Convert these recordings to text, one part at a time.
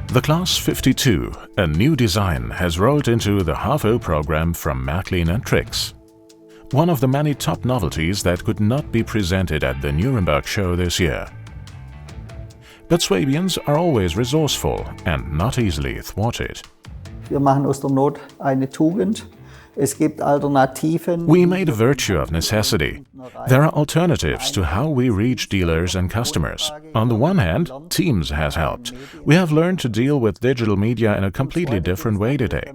The Class 52, a new design, has rolled into the half-O program from Märklin and Tricks. One of the many top novelties that could not be presented at the Nuremberg show this year. But Swabians are always resourceful and not easily thwarted. Wir machen aus der Not eine Tugend. Es gibt Alternativen. We made a virtue of necessity. There are alternatives to how we reach dealers and customers. On the one hand, Teams has helped. We have learned to deal with digital media in a completely different way today.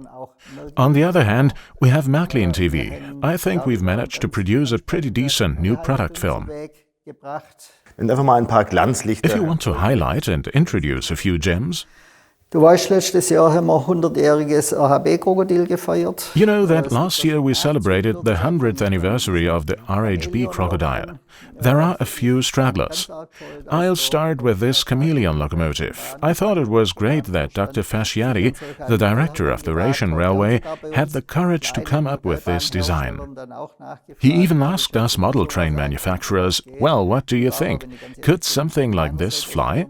On the other hand, we have Märklin TV. I think we've managed to produce a pretty decent new product film. If you want to highlight and introduce a few gems. Du weißt, letztes Jahr haben wir 100-jähriges AHB-Krokodil gefeiert. You know that last year we celebrated the 100th anniversary of the RHB crocodile. There are a few stragglers. I'll start with this chameleon locomotive. I thought it was great that Dr. Fasciati, the director of the Russian Railway, had the courage to come up with this design. He even asked us model train manufacturers, well, what do you think? Could something like this fly?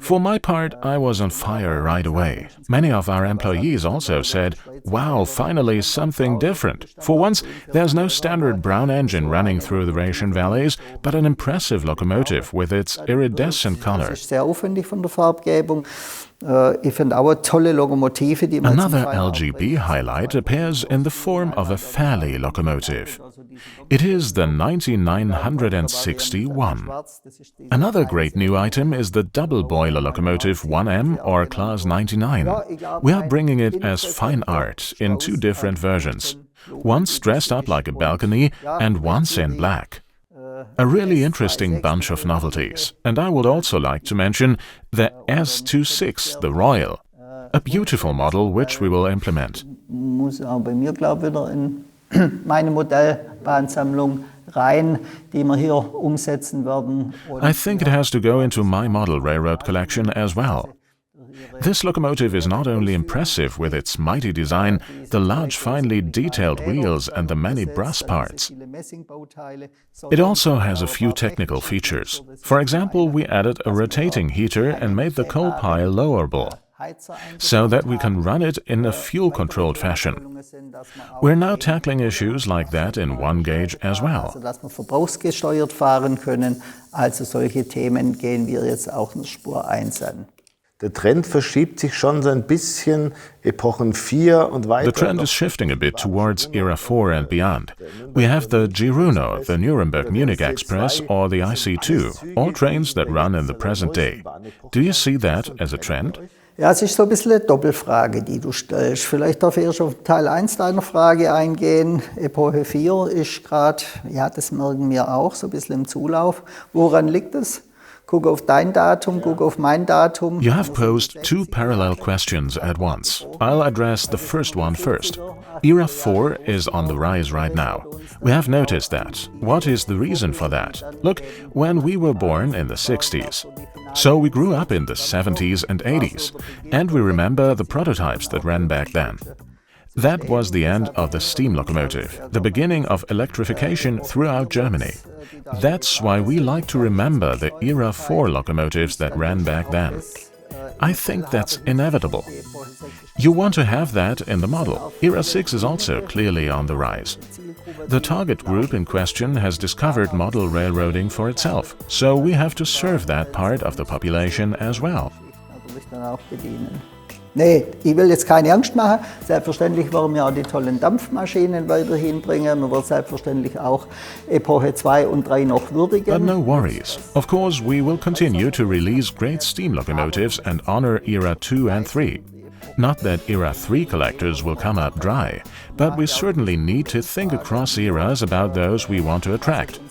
For my part, I was on fire right away. Many of our employees also said, wow, finally something different. For once, there's no standard brown engine running through the Russian valleys, but an impressive locomotive with its iridescent color. Another LGB highlight appears in the form of a Fairley locomotive. It is the 9961. Another great new item is the double boiler locomotive 1M or Class 99. We are bringing it as fine art in two different versions. Once dressed up like a balcony and once in black. A really interesting bunch of novelties, and I would also like to mention the S26, the Royal, a beautiful model which we will implement. I think it has to go into my model railroad collection as well. This locomotive is not only impressive with its mighty design, the large finely detailed wheels and the many brass parts. It also has a few technical features. For example, we added a rotating heater and made the coal pile lowerable, so that we can run it in a fuel-controlled fashion. We're now tackling issues like that in one gauge as well. Der Trend verschiebt sich schon so ein bisschen Epochen 4 und weiter. The trend is shifting a bit towards Era 4 and beyond. We have the Giruno, the Nuremberg-Munich Express or the IC2, all trains that run in the present day. Do you see that as a trend? Ja, es ist so ein bisschen eine Doppelfrage, die du stellst. Vielleicht darf ich erst auf Teil 1 deiner Frage eingehen. Epoche 4 ist gerade, ja, das merken wir auch, so ein bisschen im Zulauf. Woran liegt es? Guck auf dein Datum, guck auf mein Datum. You have posed two parallel questions at once. I'll address the first one first. Era 4 is on the rise right now. We have noticed that. What is the reason for that? Look, when we were born in the 60s. So we grew up in the 70s and 80s, and we remember the prototypes that ran back then. That was the end of the steam locomotive, the beginning of electrification throughout Germany. That's why we like to remember the Era 4 locomotives that ran back then. I think that's inevitable. You want to have that in the model. Era 6 is also clearly on the rise. The target group in question has discovered model railroading for itself, so we have to serve that part of the population as well. Nee, ich will jetzt keine Angst machen. Selbstverständlich werden wir auch die tollen Dampfmaschinen weiterhin bringen. Man wird selbstverständlich auch Epoche 2 und 3 noch würdigen. But no worries. Of course, we will continue to release great steam locomotives and honor Era 2 and 3. Not that Era 3 collectors will come up dry, but we certainly need to think across eras about those we want to attract.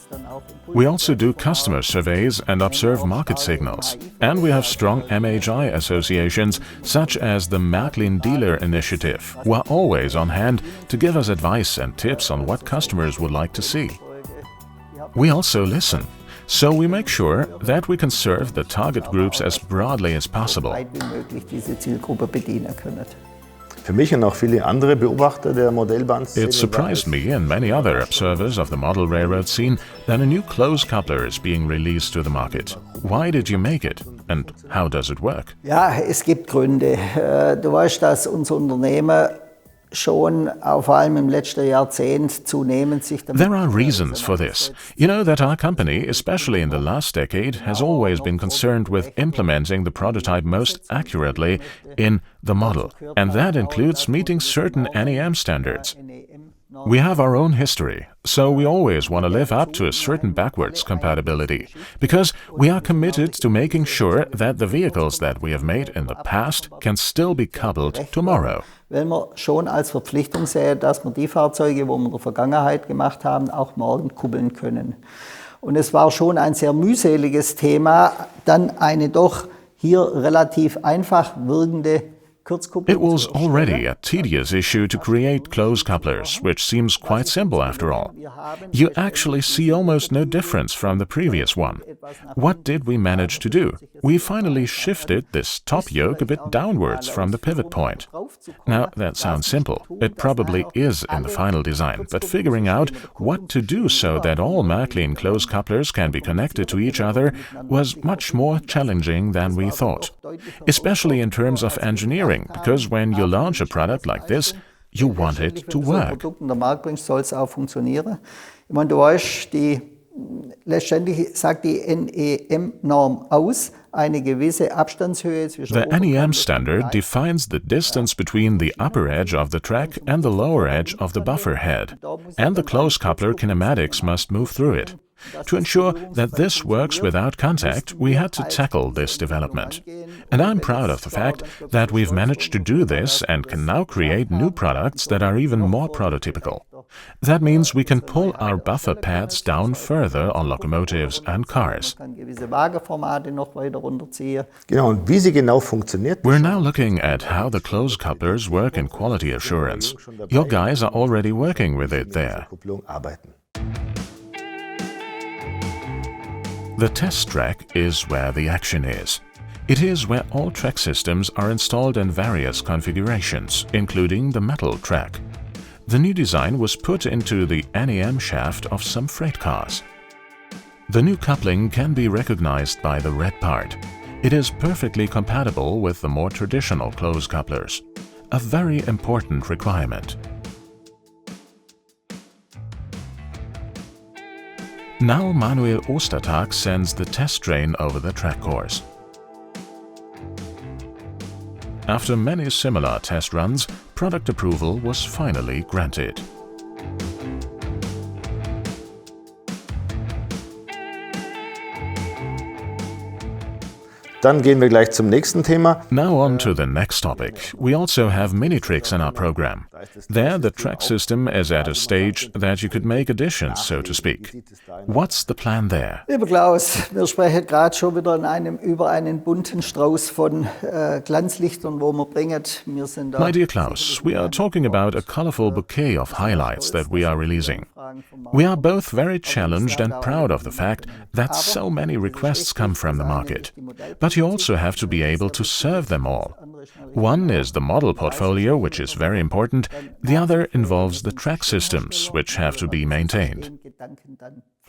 We also do customer surveys and observe market signals, and we have strong MHI associations such as the Märklin Dealer Initiative, who are always on hand to give us advice and tips on what customers would like to see. We also listen. So we make sure that we can serve the target groups as broadly as possible. Weit wie möglich diese Zielgruppe bedienen können. Für mich und auch viele andere Beobachter der Modellbahnszene. It surprised me and many other observers of the model railroad scene that a new closed coupler is being released to the market. Why did you make it? And how does it work? Ja, es gibt Gründe. Du weißt, dass unser Unternehmen schon vor allem im letzten Jahrzehnt zunehmend sich damit... There are reasons for this. You know that our company, especially in the last decade, has always been concerned with implementing the prototype most accurately in the model, and that includes meeting certain NEM standards. We have our own history, so we always want to live up to a certain backwards compatibility, because we are committed to making sure that the vehicles that we have made in the past can still be coupled tomorrow. Weil wir schon als Verpflichtung sehen, dass wir die Fahrzeuge, die wir in der Vergangenheit gemacht haben, auch morgen kuppeln können. Und es war schon ein sehr mühseliges Thema, dann eine doch hier relativ einfach wirkende It was already a tedious issue to create closed couplers, which seems quite simple after all. You actually see almost no difference from the previous one. What did we manage to do? We finally shifted this top yoke a bit downwards from the pivot point. Now, that sounds simple. It probably is in the final design, but figuring out what to do so that all Märklin closed couplers can be connected to each other was much more challenging than we thought, especially in terms of engineering. Because when you launch a product like this, you want it to work. Letztendlich sagt die NEM-Norm aus, eine gewisse Abstandshöhe zwischen... The NEM standard defines the distance between the upper edge of the track and the lower edge of the buffer head, and the closed coupler kinematics must move through it. To ensure that this works without contact, we had to tackle this development. And I'm proud of the fact that we've managed to do this and can now create new products that are even more prototypical. That means we can pull our buffer pads down further on locomotives and cars. Genau, und wie sie genau funktioniert. We're now looking at how the closed couplers work in quality assurance. Your guys are already working with it there. The test track is where the action is. It is where all track systems are installed in various configurations, including the metal track. The new design was put into the NEM shaft of some freight cars. The new coupling can be recognized by the red part. It is perfectly compatible with the more traditional closed couplers, a very important requirement. Now Manuel Ostertag sends the test train over the track course. After many similar test runs, product approval was finally granted. Dann gehen wir gleich zum nächsten Thema. Now on to the next topic. We also have mini tricks in our program. There, the track system is at a stage that you could make additions, so to speak. What's the plan there? Lieber Klaus, wir sprechen gerade schon wieder über einen bunten Strauß von Glanzlichtern, wo wir bringen. My dear Klaus, we are talking about a colorful bouquet of highlights that we are releasing. We are both very challenged and proud of the fact that so many requests come from the market. But you also have to be able to serve them all. One is the model portfolio, which is very important. The other involves the track systems, which have to be maintained.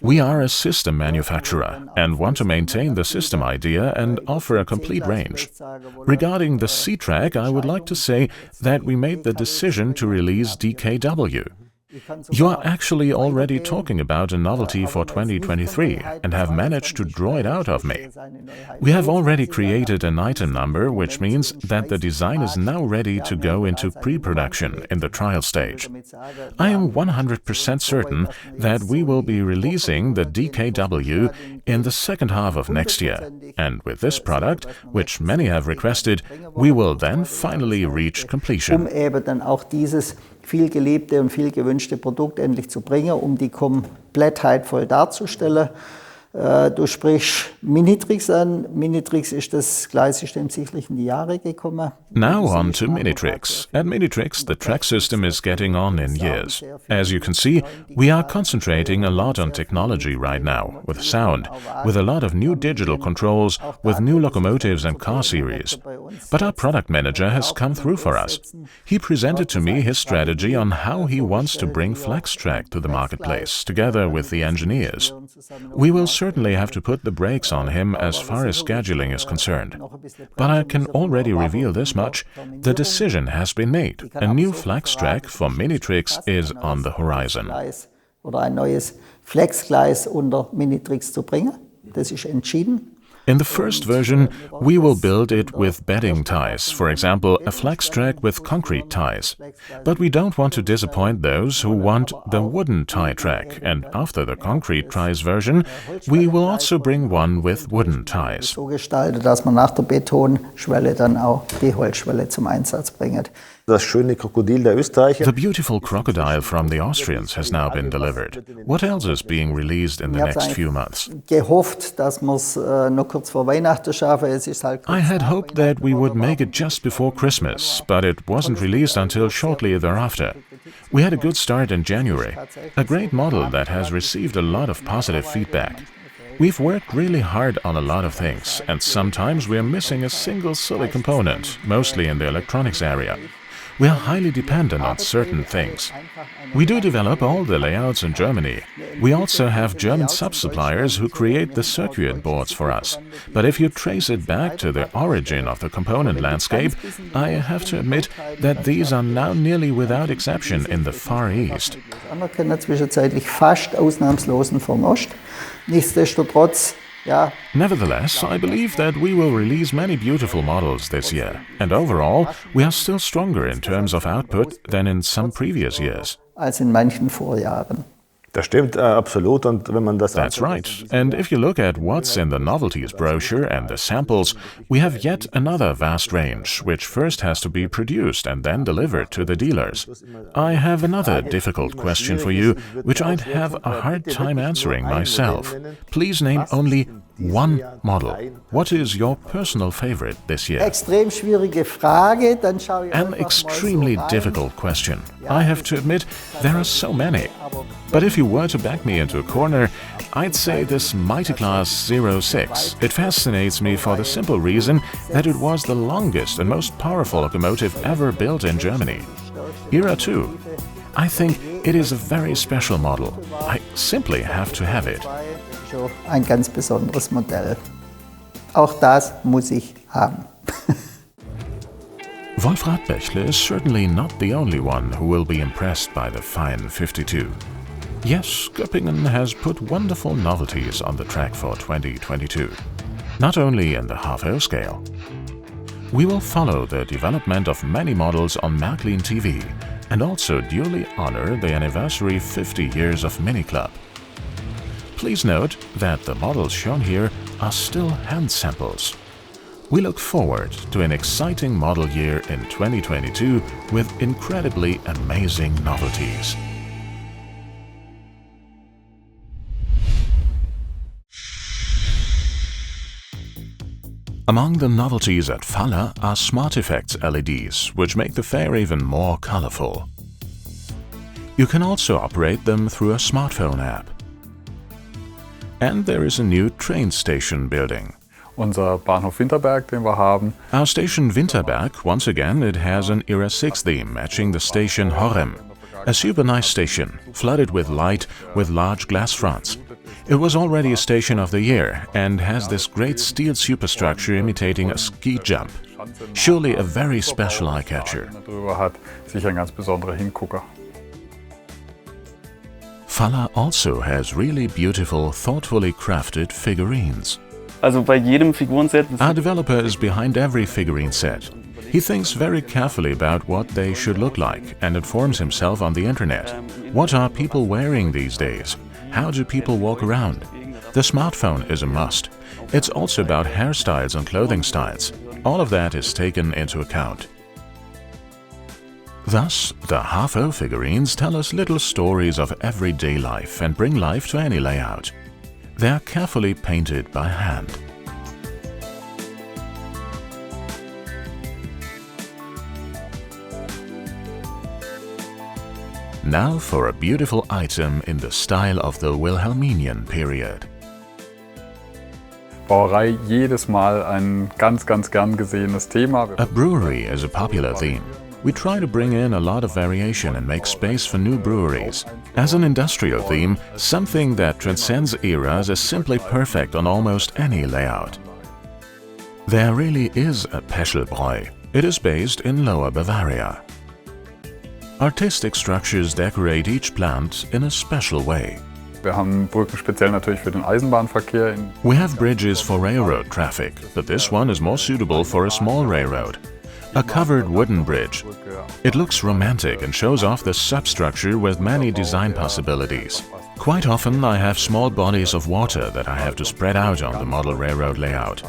We are a system manufacturer and want to maintain the system idea and offer a complete range. Regarding the C-Track, I would like to say that we made the decision to release DKW. You are actually already talking about a novelty for 2023 and have managed to draw it out of me. We have already created an item number, which means that the design is now ready to go into pre-production in the trial stage. I am 100% certain that we will be releasing the DKW in the second half of next year, and with this product, which many have requested, we will then finally reach completion. Viel geliebte und viel gewünschte Produkt endlich zu bringen, die Komplettheit voll darzustellen. Du sprichst Minitrix an. Minitrix ist das Gleissystem sicherlich in die Jahre gekommen. Now on to Minitrix. At Minitrix, the track system is getting on in years. As you can see, we are concentrating a lot on technology right now, with sound, with a lot of new digital controls, with new locomotives and car series. But our product manager has come through for us. He presented to me his strategy on how he wants to bring FlexTrack to the marketplace, together with the engineers. We will certainly have to put the brakes on him as far as scheduling is concerned. But I can already reveal this much: the decision has been made. A new FlexTrack for Minitrix is on the horizon. Oder ein neues Flexgleis unter Minitrix zu bringen. Das ist entschieden. In the first version, we will build it with bedding ties, for example, a FlexTrack with concrete ties. But we don't want to disappoint those who want the wooden tie track, and after the concrete ties version, we will also bring one with wooden ties. So gestaltet, dass man nach der Betonschwelle dann auch die Holzschwelle zum Einsatz bringt. Das schöne Krokodil der Österreicher. The beautiful crocodile from the Austrians has now been delivered. What else is being released in the next few months? Gehofft, dass wir es noch kurz vor Weihnachten schaffen. Es ist halt I had hoped that we would make it just before Christmas, but it wasn't released until shortly thereafter. We had a good start in January. A great model that has received a lot of positive feedback. We've worked really hard on a lot of things, and sometimes we're missing a single silly component, mostly in the electronics area. We are highly dependent on certain things. We do develop all the layouts in Germany. We also have German sub-suppliers who create the circuit boards for us. But if you trace it back to the origin of the component landscape, I have to admit that these are now nearly without exception in the Far East. Anerkennen zwischenzeitlich fast ausnahmslosen Vernost. Nichtsdestotrotz, ja. Nevertheless, I believe that we will release many beautiful models this year, and overall, we are still stronger in terms of output than in some previous years. Als in manchen Vorjahren. Das stimmt absolut, und wenn man das That's right. And if you look at what's in the novelties brochure and the samples, we have yet another vast range, which first has to be produced and then delivered to the dealers. I have another difficult question for you, which I'd have a hard time answering myself. Please name only one model. What is your personal favorite this year? Extrem schwierige Frage, dann schau ich An extremely difficult question. I have to admit, there are so many. But if you were to back me into a corner, I'd say this Mighty Class 06. It fascinates me for the simple reason that it was the longest and most powerful locomotive ever built in Germany. Era 2. I think it is a very special model. I simply have to have it. Ein ganz besonderes Modell. Auch das muss ich haben. Wolfrat Bächle is certainly not the only one who will be impressed by the fine 52. Yes, Göppingen has put wonderful novelties on the track for 2022, not only in the half-O scale. We will follow the development of many models on Märklin TV and also duly honor the anniversary 50 years of Mini Club. Please note that the models shown here are still hand samples. We look forward to an exciting model year in 2022 with incredibly amazing novelties. Among the novelties at Faller are Smart Effects LEDs, which make the fair even more colorful. You can also operate them through a smartphone app. And there is a new train station building. Unser Bahnhof Winterberg, den wir haben. Our station Winterberg, once again, it has an Era 6 theme matching the station Horem. A super nice station, flooded with light, with large glass fronts. It was already a station of the year and has this great steel superstructure imitating a ski jump. Surely a very special eye-catcher. Darüber hat sicher ein ganz besonderer Hingucker. Faller also has really beautiful, thoughtfully crafted figurines. Also bei jedem Figurenset. Our developer is behind every figurine set. He thinks very carefully about what they should look like and informs himself on the internet. What are people wearing these days? How do people walk around? The smartphone is a must. It's also about hairstyles and clothing styles. All of that is taken into account. Thus, the half-O figurines tell us little stories of everyday life and bring life to any layout. They are carefully painted by hand. Now for a beautiful item in the style of the Wilhelminian period. Brauerei jedes Mal ein ganz gern gesehenes Thema. A brewery is a popular theme. We try to bring in a lot of variation and make space for new breweries. As an industrial theme, something that transcends eras is simply perfect on almost any layout. There really is a Peschelbräu. It is based in Lower Bavaria. Artistic structures decorate each plant in a special way. Wir haben Brücken speziell natürlich für den Eisenbahnverkehr. We have bridges for railroad traffic, but this one is more suitable for a small railroad. A covered wooden bridge. It looks romantic and shows off the substructure with many design possibilities. Quite often I have small bodies of water that I have to spread out on the model railroad layout.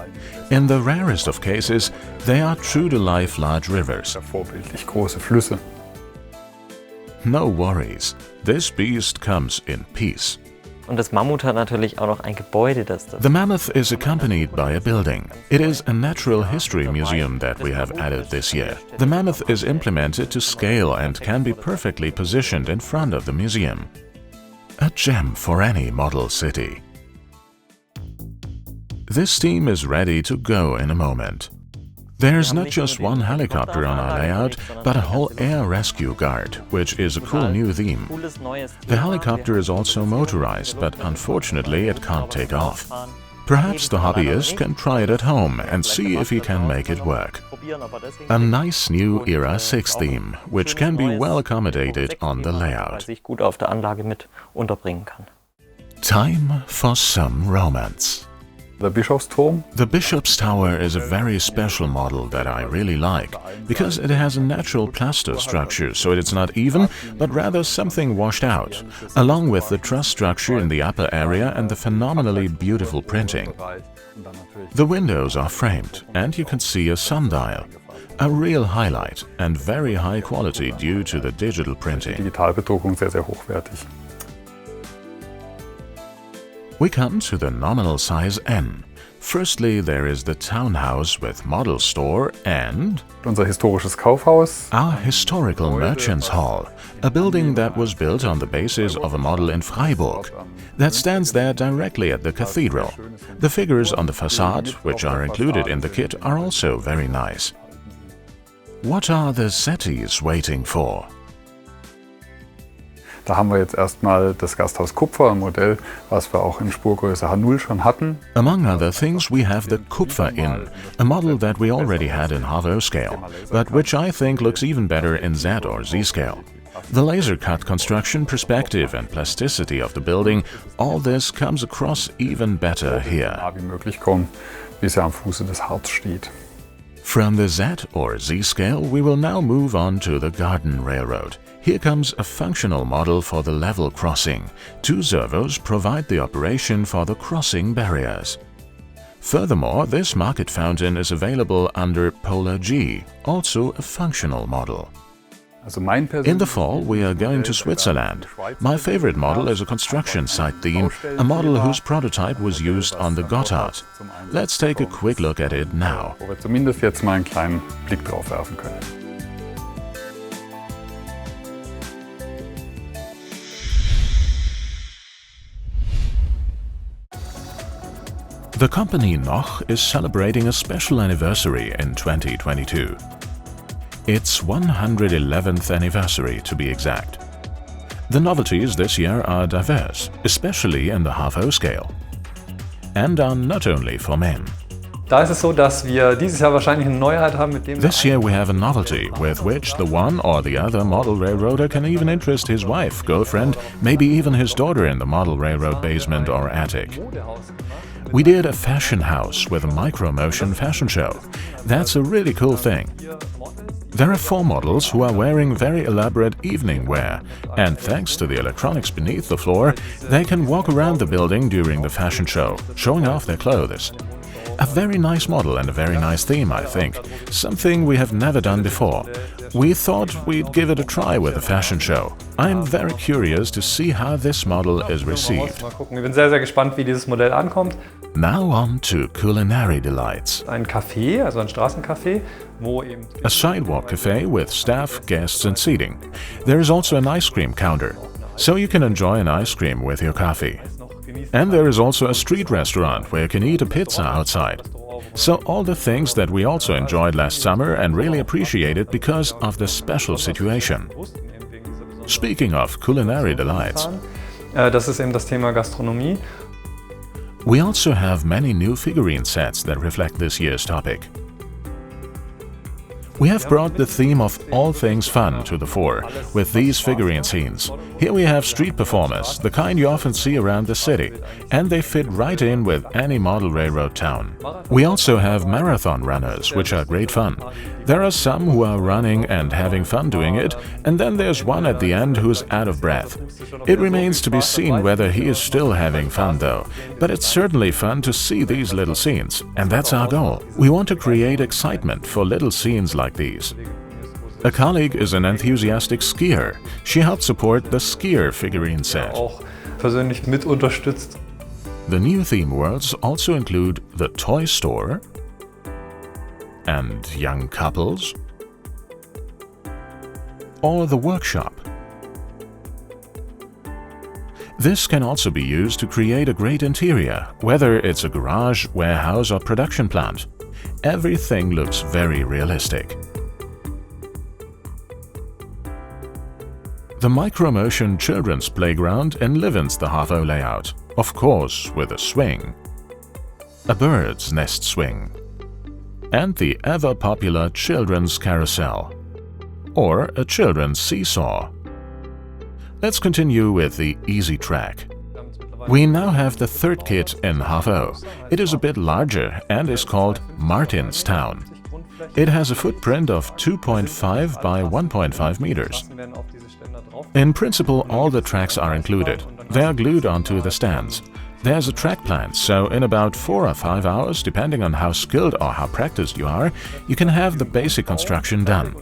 In the rarest of cases, they are true-to-life large rivers. Vorbildlich große Flüsse. No worries, this beast comes in peace. Und das Mammut hat natürlich auch noch ein Gebäude, das The mammoth is accompanied by a building. It is a natural history museum that we have added this year. The mammoth is implemented to scale and can be perfectly positioned in front of the museum. A gem for any model city. This team is ready to go in a moment. There's not just one helicopter on our layout, but a whole air rescue guard, which is a cool new theme. The helicopter is also motorized, but unfortunately it can't take off. Perhaps the hobbyist can try it at home and see if he can make it work. A nice new Era 6 theme, which can be well accommodated on the layout. Time for some romance. Der Bischofsturm. The Bishop's Tower is a very special model that I really like, because it has a natural plaster structure, so it's not even, but rather something washed out, along with the truss structure in the upper area and the phenomenally beautiful printing. The windows are framed, and you can see a sundial, a real highlight and very high quality due to the digital printing. Digitalbedruckung sehr hochwertig. We come to the nominal size N. Firstly, there is the townhouse with model store and Unser historisches Kaufhaus. our historical merchants hall, a building that was built on the basis of a model in Freiburg that stands there directly at the cathedral. The figures on the facade, which are included in the kit, are also very nice. What are the settees waiting for? Da haben wir jetzt erstmal das Gasthaus Kupfer, ein Modell, was wir auch in Spurgröße H0 schon hatten. Among other things, we have the Kupfer Inn, a model that we already had in H0 scale, but which I think looks even better in Z or Z scale. The laser cut construction, perspective and plasticity of the building, all this comes across even better here. Wie möglich kommen, wie es ja am Fuße des Harts steht. From the Z or Z scale, we will now move on to the Garden Railroad. Here comes a functional model for the level crossing. Two servos provide the operation for the crossing barriers. Furthermore, this market fountain is available under Polar G, also a functional model. In the fall, we are going to Switzerland. My favorite model is a construction site theme, a model whose prototype was used on the Gotthard. Let's take a quick look at it now. Wo wir zumindest jetzt mal einen kleinen Blick drauf werfen können. The company Noch is celebrating a special anniversary in 2022. Its 111th anniversary, to be exact. The novelties this year are diverse, especially in the H0 scale, and are not only for men. Da ist es so, dass wir dieses Jahr wahrscheinlich eine Neuheit haben, mit dem This year we have a novelty with which the one or the other model railroader can even interest his wife, girlfriend, maybe even his daughter in the model railroad basement or attic. We did a fashion house with a micro-motion fashion show. That's a really cool thing. There are 4 models who are wearing very elaborate evening wear, and thanks to the electronics beneath the floor, they can walk around the building during the fashion show, showing off their clothes. A very nice model and a very nice theme, I think. Something we have never done before. We thought we'd give it a try with a fashion show. I'm very curious to see how this model is received. Mal gucken. Ich bin sehr, sehr gespannt, wie dieses Modell ankommt. Now on to culinary delights. Ein Café, also ein Straßencafé, wo eben A sidewalk cafe with staff, guests and seating. There is also an ice cream counter, so you can enjoy an ice cream with your coffee. And there is also a street restaurant where you can eat a pizza outside. So all the things that we also enjoyed last summer and really appreciated because of the special situation. Speaking of culinary delights, das ist eben das Thema Gastronomie. we also have many new figurine sets that reflect this year's topic. We have brought the theme of all things fun to the fore with these figurine scenes. Here we have street performers, the kind you often see around the city, and they fit right in with any model railroad town. We also have marathon runners, which are great fun. There are some who are running and having fun doing it, and then there's one at the end who's out of breath. It remains to be seen whether he is still having fun though, but it's certainly fun to see these little scenes, and that's our goal. We want to create excitement for little scenes like these. A colleague is an enthusiastic skier. She helped support the skier figurine set. Auch persönlich mit unterstützt. The new theme worlds also include the toy store and young couples or the workshop. This can also be used to create a great interior, whether it's a garage, warehouse or production plant. Everything looks very realistic. The Micromotion Children's Playground enlivens the HAFO layout, of course with a swing, a bird's nest swing, and the ever-popular children's carousel, or a children's seesaw. Let's continue with the Easy Track. We now have the third kit in HAFO. It is a bit larger and is called Martinstown. It has a footprint of 2.5 by 1.5 meters. In principle, all the tracks are included. They are glued onto the stands. There's a track plan, so in about 4 or 5 hours, depending on how skilled or how practiced you are, you can have the basic construction done.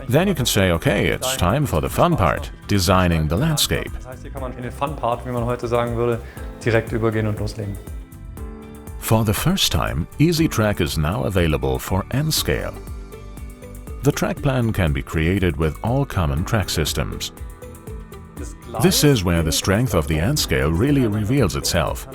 Then you can say, okay, it's time for the fun part, designing the landscape. Das heißt, hier kann man in den Fun Part, wie man heute sagen würde, direkt übergehen und loslegen. For the first time, Easy Track is now available for N-scale. The track plan can be created with all common track systems. This is where the strength of the N-scale really reveals itself.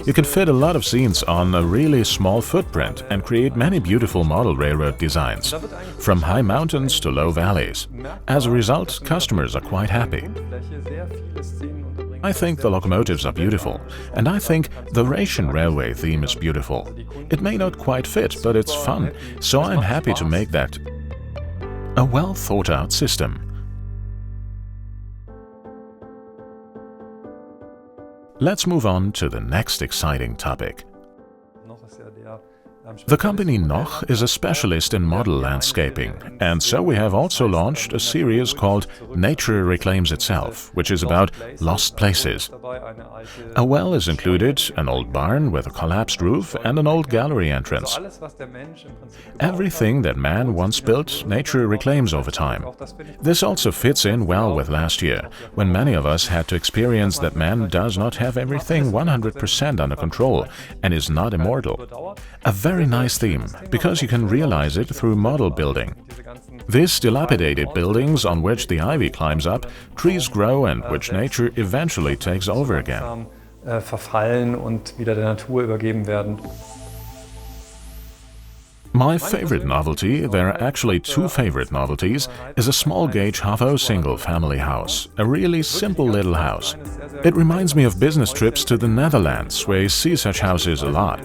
You can fit a lot of scenes on a really small footprint and create many beautiful model railroad designs, from high mountains to low valleys. As a result, customers are quite happy. I think the locomotives are beautiful, and I think the Ration Railway theme is beautiful. It may not quite fit, but it's fun, so I'm happy to make that a well-thought-out system. Let's move on to the next exciting topic. The company Noch is a specialist in model landscaping, and so we have also launched a series called Nature Reclaims Itself, which is about lost places. A well is included, an old barn with a collapsed roof and an old gallery entrance. Everything that man once built, nature reclaims over time. This also fits in well with last year, when many of us had to experience that man does not have everything 100% under control and is not immortal. A very nice theme, because you can realize it through model building. These dilapidated buildings on which the ivy climbs up, trees grow and which nature eventually takes over again. Verfallen und wieder der Natur übergeben werden. My favorite novelty, there are actually two favorite novelties, is a small gauge HAFO single family house, a really simple little house. It reminds me of business trips to the Netherlands, where you see such houses a lot.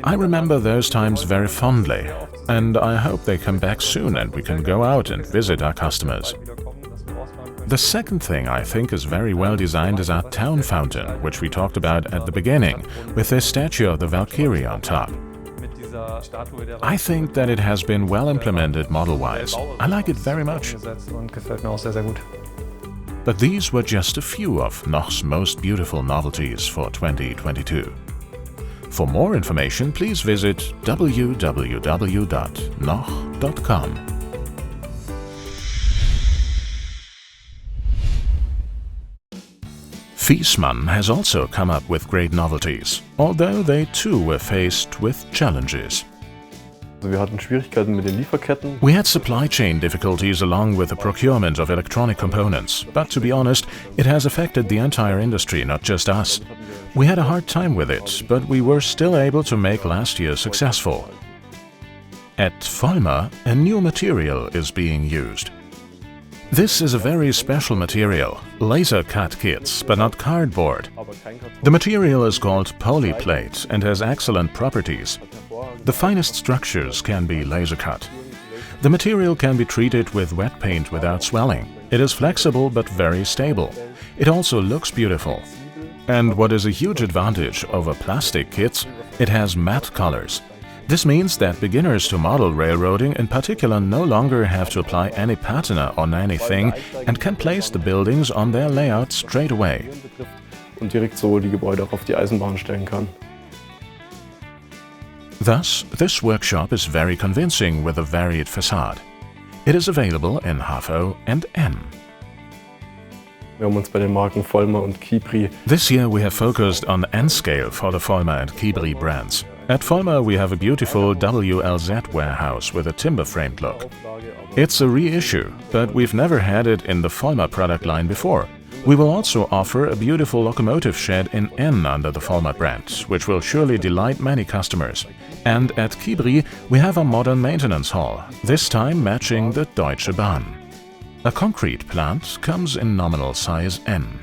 I remember those times very fondly, and I hope they come back soon and we can go out and visit our customers. The second thing I think is very well designed is our town fountain, which we talked about at the beginning, with this statue of the Valkyrie on top. I think that it has been well implemented model-wise. I like it very much. But these were just a few of Noch's most beautiful novelties for 2022. For more information, please visit www.noch.com. Viessmann has also come up with great novelties, although they too were faced with challenges. Wir hatten Schwierigkeiten mit den Lieferketten. We had supply chain difficulties along with the procurement of electronic components, but to be honest, it has affected the entire industry, not just us. We had a hard time with it, but we were still able to make last year successful. At Vollmer, a new material is being used. This is a very special material, laser cut kits, but not cardboard. The material is called polyplate and has excellent properties. The finest structures can be laser cut. The material can be treated with wet paint without swelling. It is flexible but very stable. It also looks beautiful. And what is a huge advantage over plastic kits, it has matte colors. This means that beginners to model railroading in particular no longer have to apply any patina on anything and can place the buildings on their layout straight away. Und direkt so die Gebäude auch auf die Eisenbahn stellen kann. Thus, this workshop is very convincing with a varied facade. It is available in HO and N. Wir haben uns bei den Marken Vollmer und Kibri. This year we have focused on N-scale for the Vollmer and Kibri brands. At Vollmer we have a beautiful WLZ warehouse with a timber-framed look. It's a reissue, but we've never had it in the Vollmer product line before. We will also offer a beautiful locomotive shed in N under the Vollmer brand, which will surely delight many customers. And at Kibri we have a modern maintenance hall, this time matching the Deutsche Bahn. A concrete plant comes in nominal size N.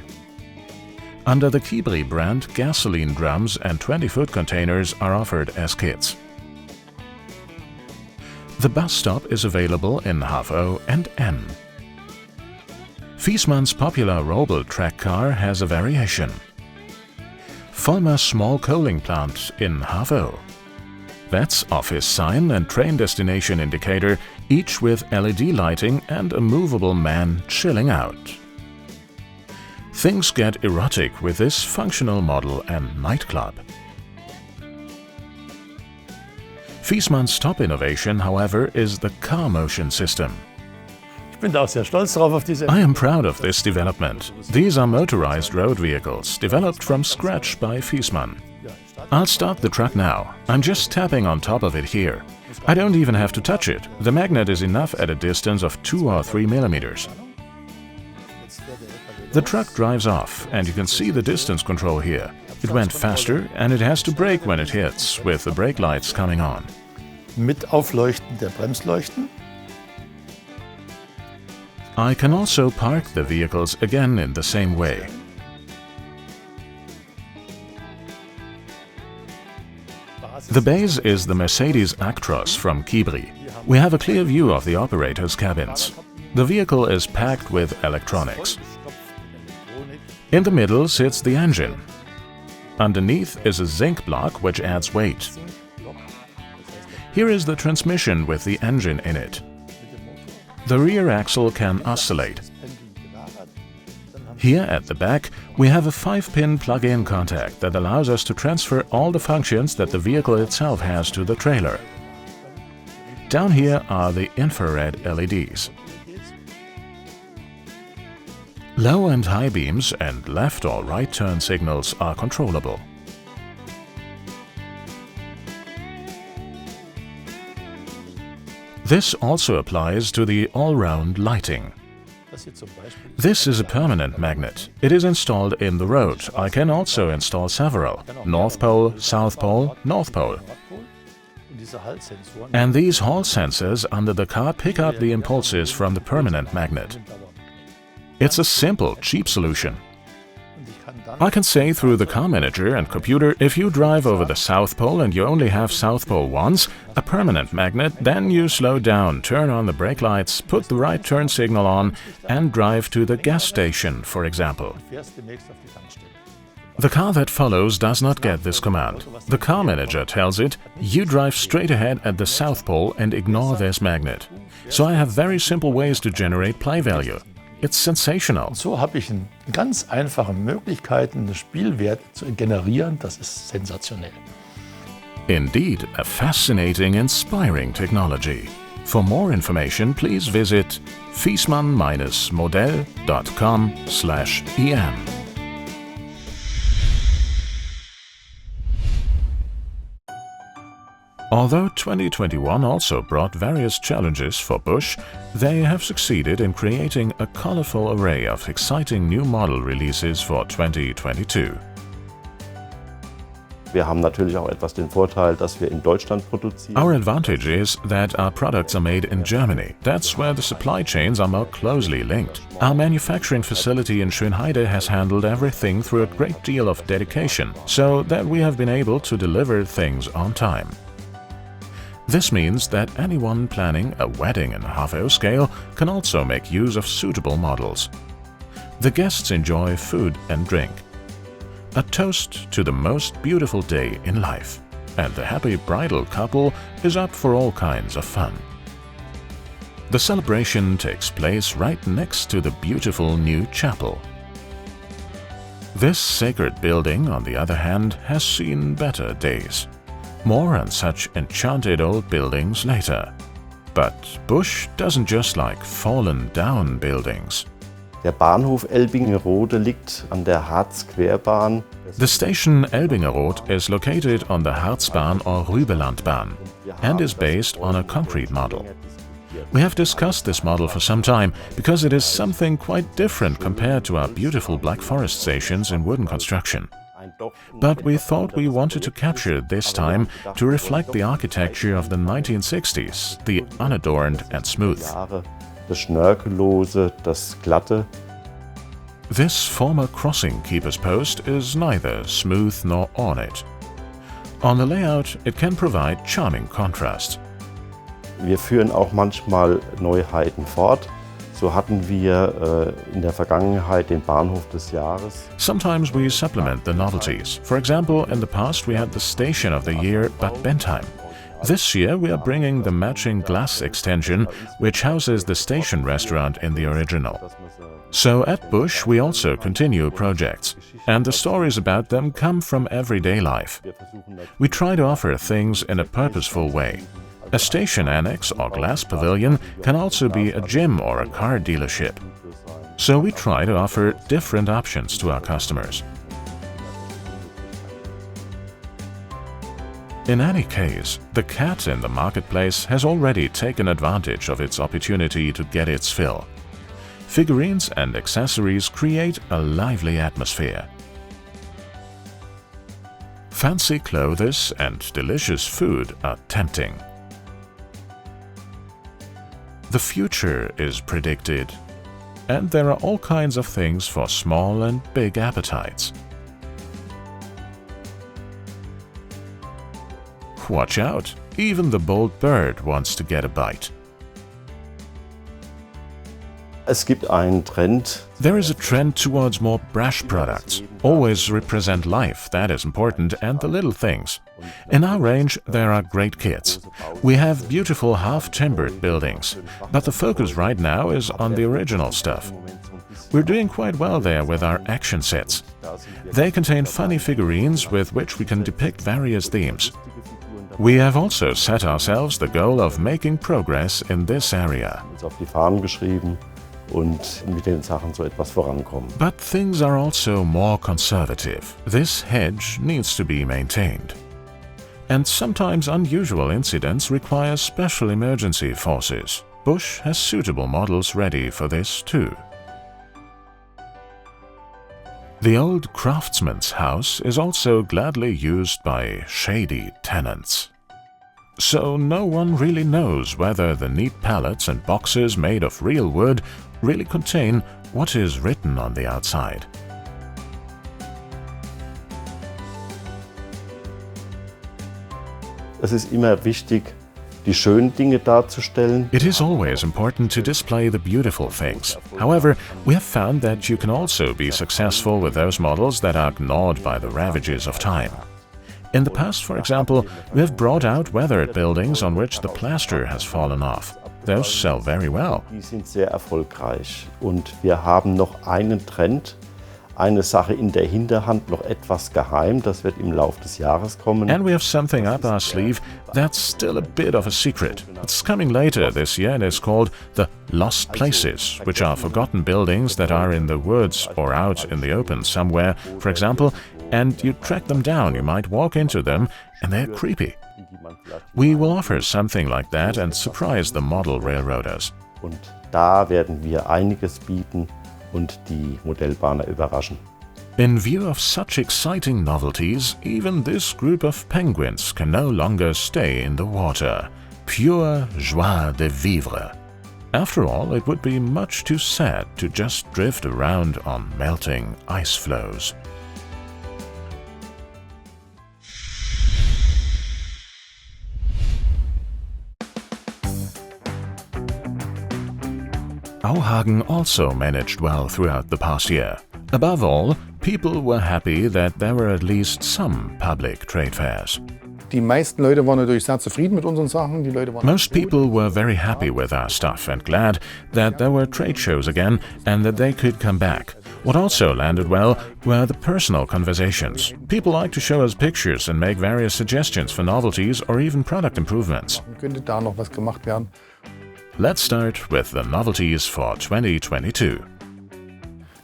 Under the Kibri brand, gasoline drums and 20-foot containers are offered as kits. The bus stop is available in HO and N. Viessmann's popular Robel track car has a variation. Vollmer's small coaling plant in HO. That's office sign and train destination indicator, each with LED lighting and a movable man chilling out. Things get erotic with this functional model and nightclub. Viessmann's top innovation, however, is the car motion system. I am proud of this development. These are motorized road vehicles, developed from scratch by Viessmann. I'll start the truck now. I'm just tapping on top of it here. I don't even have to touch it. The magnet is enough at a distance of 2 or 3 millimeters. The truck drives off, and you can see the distance control here. It went faster, and it has to brake when it hits, with the brake lights coming on. Mit Aufleuchten der Bremsleuchten. I can also park the vehicles again in the same way. The base is the Mercedes Actros from Kibri. We have a clear view of the operator's cabins. The vehicle is packed with electronics. In the middle sits the engine. Underneath is a zinc block which adds weight. Here is the transmission with the engine in it. The rear axle can oscillate. Here at the back we have a 5-pin plug-in contact that allows us to transfer all the functions that the vehicle itself has to the trailer. Down here are the infrared LEDs. Low and high beams and left or right turn signals are controllable. This also applies to the all-round lighting. This is a permanent magnet. It is installed in the road. I can also install several: North Pole, South Pole, North Pole. And these hall sensors under the car pick up the impulses from the permanent magnet. It's a simple, cheap solution. I can say through the car manager and computer, if you drive over the South Pole and you only have South Pole once, a permanent magnet, then you slow down, turn on the brake lights, put the right turn signal on and drive to the gas station, for example. The car that follows does not get this command. The car manager tells it, you drive straight ahead at the South Pole and ignore this magnet. So I have very simple ways to generate play value. It's sensational. So habe ich ganz einfache Möglichkeiten, eine Spielwert zu generieren. Das ist sensationell. Indeed, a fascinating, inspiring technology. For more information, please visit viessmann-modell.com/en. Although 2021 also brought various challenges for Busch, they have succeeded in creating a colorful array of exciting new model releases for 2022. Wir haben natürlich auch etwas den Vorteil, dass wir in Deutschland produzieren. Our advantage is that our products are made in Germany. That's where the supply chains are more closely linked. Our manufacturing facility in Schönheide has handled everything through a great deal of dedication, so that we have been able to deliver things on time. This means that anyone planning a wedding in HFO scale can also make use of suitable models. The guests enjoy food and drink. A toast to the most beautiful day in life, and the happy bridal couple is up for all kinds of fun. The celebration takes place right next to the beautiful new chapel. This sacred building, on the other hand, has seen better days. More on such enchanted old buildings later. But Busch doesn't just like fallen down buildings. Der Bahnhof Elbingerode liegt an der Harzquerbahn. The station Elbingerode is located on the Harzbahn or Rübelandbahn and is based on a concrete model. We have discussed this model for some time because it is something quite different compared to our beautiful Black Forest stations in wooden construction. But we thought we wanted to capture it this time to reflect the architecture of the 1960s, the unadorned and smooth. Das Schnörkellose, das Glatte. This former crossing keeper's post is neither smooth nor ornate. On the layout, it can provide charming contrast. Wir führen auch manchmal Neuheiten fort. So hatten wir in der Vergangenheit den Bahnhof des Jahres. Sometimes we supplement the novelties. For example, in the past we had the Station of the Year Bad Bentheim. This year we are bringing the matching glass extension, which houses the station restaurant in the original. So at Busch we also continue projects, and the stories about them come from everyday life. We try to offer things in a purposeful way. A station annex or glass pavilion can also be a gym or a car dealership. So we try to offer different options to our customers. In any case, the cat in the marketplace has already taken advantage of its opportunity to get its fill. Figurines and accessories create a lively atmosphere. Fancy clothes and delicious food are tempting. The future is predicted, and there are all kinds of things for small and big appetites. Watch out, even the bold bird wants to get a bite. Es gibt einen Trend. There is a trend towards more brash products. Always represent life, that is important, and the little things. In our range, there are great kits. We have beautiful half-timbered buildings, but the focus right now is on the original stuff. We're doing quite well there with our action sets. They contain funny figurines with which we can depict various themes. We have also set ourselves the goal of making progress in this area. Auf die Fahnen geschrieben und mit den Sachen so etwas vorankommen. But things are also more conservative. This hedge needs to be maintained. And sometimes unusual incidents require special emergency forces. Busch has suitable models ready for this too. The old craftsman's house is also gladly used by shady tenants. So no one really knows whether the neat pallets and boxes made of real wood really contain what is written on the outside. Es ist immer wichtig, die schönen Dinge darzustellen. It is always important to display the beautiful things. However, we have found that you can also be successful with those models that are ignored by the ravages of time. In the past, for example, we have brought out weathered buildings on which the plaster has fallen off. Those sell very well. Die sind sehr erfolgreich. Und wir haben noch einen Trend, eine Sache in der Hinterhand, noch etwas geheim. Das wird im Laufe des Jahres kommen. And we have something up our sleeve that's still a bit of a secret. It's coming later this year and it's called the Lost Places, which are forgotten buildings that are in the woods or out in the open somewhere, for example, and you track them down. You might walk into them and they're creepy. We will offer something like that and surprise the model railroaders. Und da werden wir einiges bieten und die Modellbahner überraschen. In view of such exciting novelties, even this group of penguins can no longer stay in the water. Pure joie de vivre. After all, it would be much too sad to just drift around on melting ice floes. Auhagen also managed well throughout the past year. Above all, people were happy that there were at least some public trade fairs. Die meisten Leute waren natürlich sehr zufrieden mit unseren Sachen. Die Leute waren Most people were very happy with our stuff and glad that there were trade shows again and that they could come back. What also landed well were the personal conversations. People like to show us pictures and make various suggestions for novelties or even product improvements. könnte da noch was gemacht werden. Let's start with the novelties for 2022.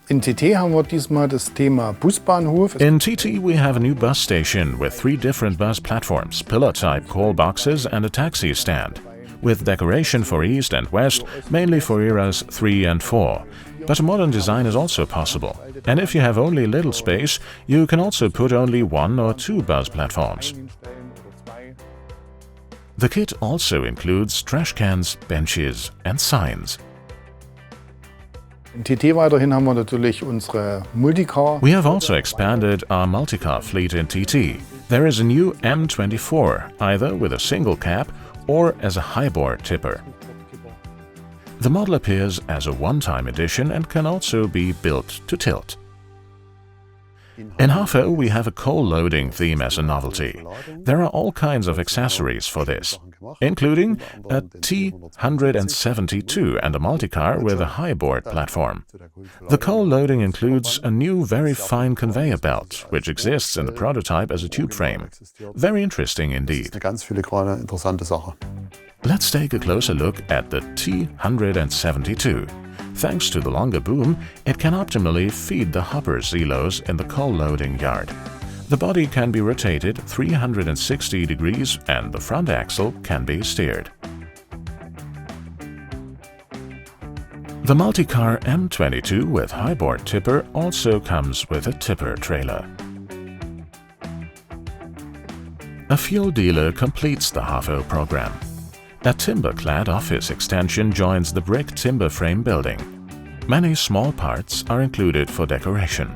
In TT haben wir diesmal das Thema Busbahnhof. In TT we have a new bus station with 3 different bus platforms, pillar-type call boxes and a taxi stand, with decoration for east and west, mainly for eras 3 and 4. But a modern design is also possible, and if you have only little space, you can also put only 1 or 2 bus platforms. The kit also includes trash cans, benches and signs. In TT weiterhin haben wir natürlich unsere Multicar. We have also expanded our multicar fleet in TT. There is a new M24, either with a single cab or as a high-board tipper. The model appears as a one-time edition and can also be built to tilt. In Hafo we have a coal-loading theme as a novelty. There are all kinds of accessories for this, including a T172 and a multicar with a high-board platform. The coal-loading includes a new very fine conveyor belt, which exists in the prototype as a tube frame. Very interesting indeed. Let's take a closer look at the T172. Thanks to the longer boom, it can optimally feed the hopper silos in the coal-loading yard. The body can be rotated 360 degrees and the front axle can be steered. The multicar M22 with high-board tipper also comes with a tipper trailer. A fuel dealer completes the Hafo program. A timber-clad office extension joins the brick timber frame building. Many small parts are included for decoration.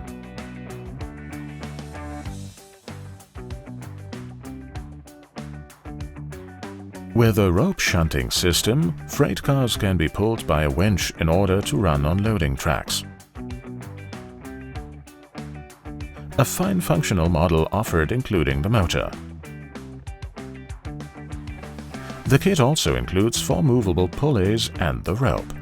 With a rope shunting system, freight cars can be pulled by a winch in order to run on loading tracks. A fine functional model offered including the motor. The kit also includes 4 movable pulleys and the rope.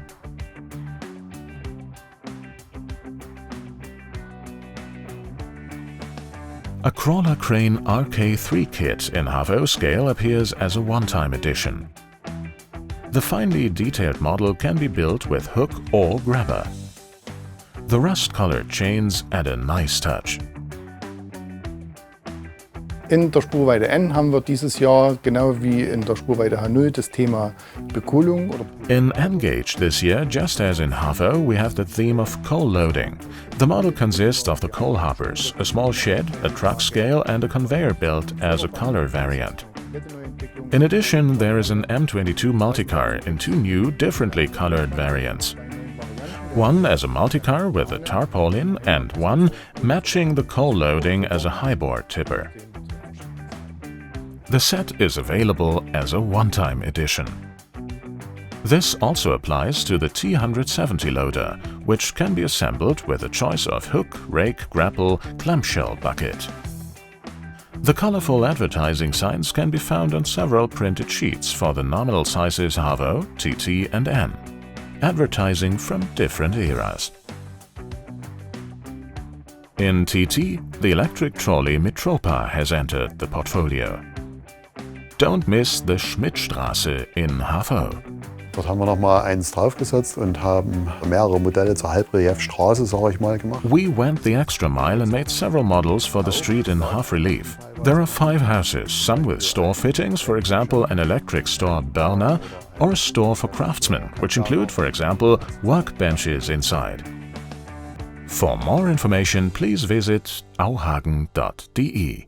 A crawler crane RK3 kit in Hafo scale appears as a one-time edition. The finely detailed model can be built with hook or grabber. The rust-colored chains add a nice touch. In der Spurweite N haben wir dieses Jahr, genau wie in der Spurweite H0, das Thema Bekohlung. In N-Gauge this year, just as in Hafo, we have the theme of coal loading. The model consists of the coal hoppers, a small shed, a truck scale and a conveyor belt as a color variant. In addition, there is an M22 multicar in 2 new, differently colored variants. One as a multicar with a tarpaulin and one matching the coal loading as a high-board tipper. The set is available as a one-time edition. This also applies to the T170 loader, which can be assembled with a choice of hook, rake, grapple, clamshell bucket. The colorful advertising signs can be found on several printed sheets for the nominal sizes Hafo, TT and N, advertising from different eras. In TT, the electric trolley Mitropa has entered the portfolio. Don't miss the Schmidtstraße in HV. Dort haben wir noch mal eins draufgesetzt und haben mehrere Modelle zur Halbreliefstraße, sage ich mal, gemacht. We went the extra mile and made several models for the street in half relief. There are 5 houses, some with store fittings, for example an electric store Berner, or a store for craftsmen, which include, for example, workbenches inside. For more information, please visit auhagen.de.